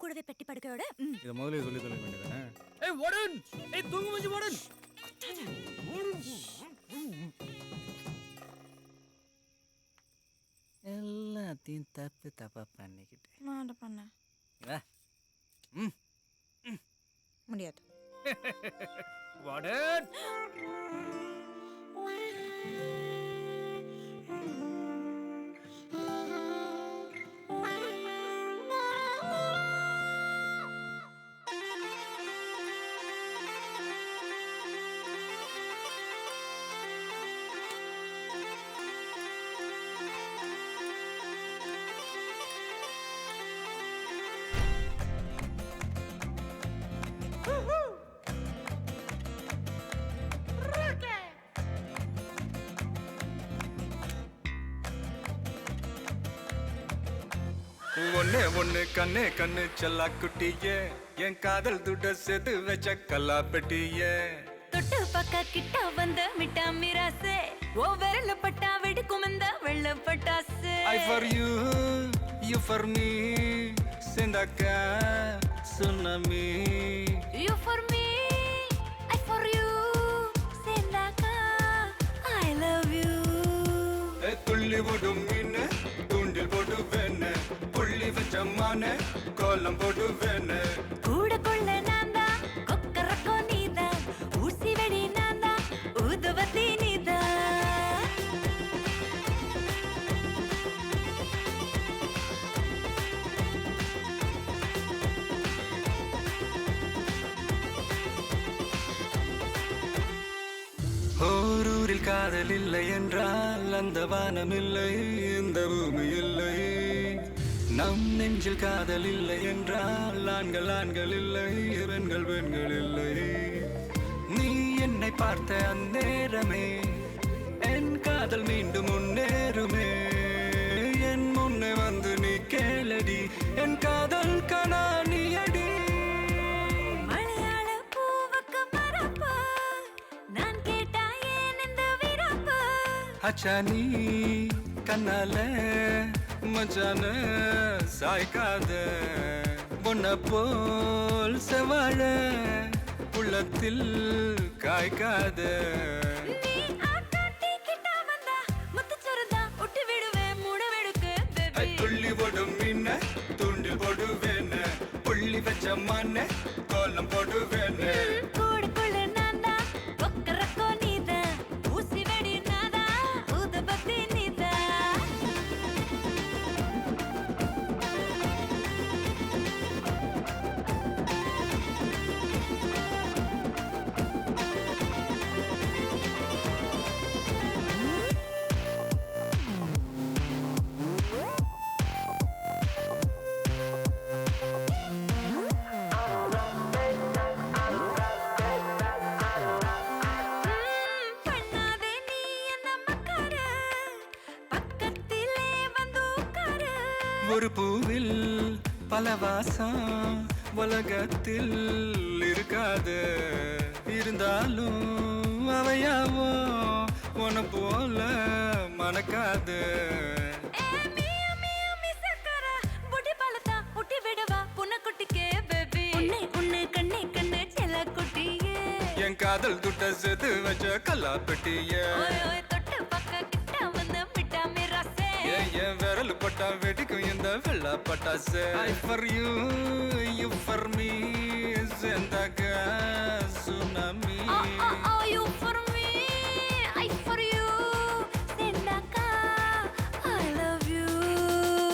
கூடவே பெட்டி படுக்கையோட இத முதல்ல சொல்லி தொலை வேண்டியதானே. ஏய் வார்டன், ஏய் தூங்கு மச்சி வார்டன். எல்லாத்தையும் தப்பா பண்ணிக்கிட்டு நான் பண்ண முடியாது. வார்டன் ஒன்னே ஒண்ணு கண்ணே கண்ணு செல்லா குட்டியே என் காதல் துட்ட செது வச்ச கல்லா பெட்டியே தொட்டு பக்க கிட்ட வந்த மிட்டா மிராசே ஓ விரல பட்டா வெடிக்கும் இந்த வெள்ள பட்டாசு. I for you, you for me, செந்தாக்கா tsunami. You for me, I for you, செந்தாக்கா I love you. துள்ளி போடும் மீன் தூண்டில் போட்டு வேணு புள்ளி வச்ச மான கோலம் போட்டு வேணு கூட கொள்ள நான்தா கொக்கரக்கோ நீதா ஊசி வெடி நான்தா ஊதுவத்தி நீதா. ஓரூரில் காதல் இல்லை என்றால் அந்த வானம் இல்லை இந்த பூமி இல்லை. நம் நெஞ்சில் காதல் இல்லை என்றால் ஆண்கள் ஆண்கள் இல்லை பெண்கள் பெண்கள் இல்லை. நீ என்னை பார்த்த அந்நேரமே என் காதல் மீண்டும் முன்னேறுமே. என் முன்னே வந்து நீ கேளடி என் காதல் கனா நீ அடி. மலையாள பூவுக்கு மரப்பு நான் கேட்டா ஏன் இந்த விரப்பு. அச்சா நீ கண்ணால மச்சான சாய்க்காத பொன்ன போல் செவாழ உள்ளத்தில் காய்க்காத. நீ ஆட்டாட்டி கிட்ட வந்தா முத்துச்சொருந்தா ஒட்டி விடுவேன் மூடவெடுக்கு பேபி. துள்ளி போடும் மீன தூண்டில் போடுவேன புள்ளி வச்ச மான கோலம் போடுவேன. கூடுக்குள்ள நான்தா கொக்கரக்கோ நீதா ஊசி வெடி நாதா ஊதுபத்தி நீதா. பண்ணாதே நீ என்ன மக்காரு பக்கத்திலே வந்து உட்காரு. ஒரு பூவில் பல வாசம் உலகத்தில் இருக்காது. இருந்தாலும் அவையாவோ உன போல மணக்காது. ஏ மியா மியா மிசக்கர புடி பழத்தா ஒட்டி விடவா புன்னக்குட்டிக்கே பேபி. உன்னை உன்னை கண்ணே கண்ணே செல்ல குட்டியே. என் காதல் துட்ட செது வச்ச கல்லா பெட்டிய. ஓய் ஓய் தொட்டு பக்க கிட்ட வந்து மிட்டா மிராசே. என் விரல் பட்டா வெடிக்கும் இந்த வெள்ள பட்டாசு. I for you, you for me, செந்தாக்கா tsunami. You for me, I for you, செந்தாக்கா I love you.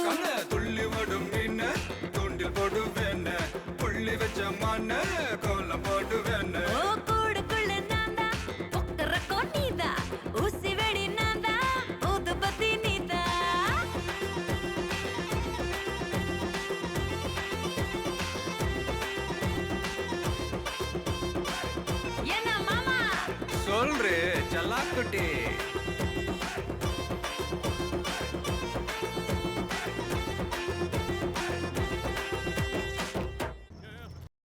கண்ண துள்ளி ஓடும் மீன தூண்டில் போடுவேன புள்ளி வச்ச மான கோலம் போடுவேன. ஓ கூடுக்குள்ள நான்தா கொக்கரக்கோ நீதா ஊசி வெடி நான்தா ஊதுபத்தி நீதா. என்ன மாமா சொல்றே செல்லாக்குட்டி.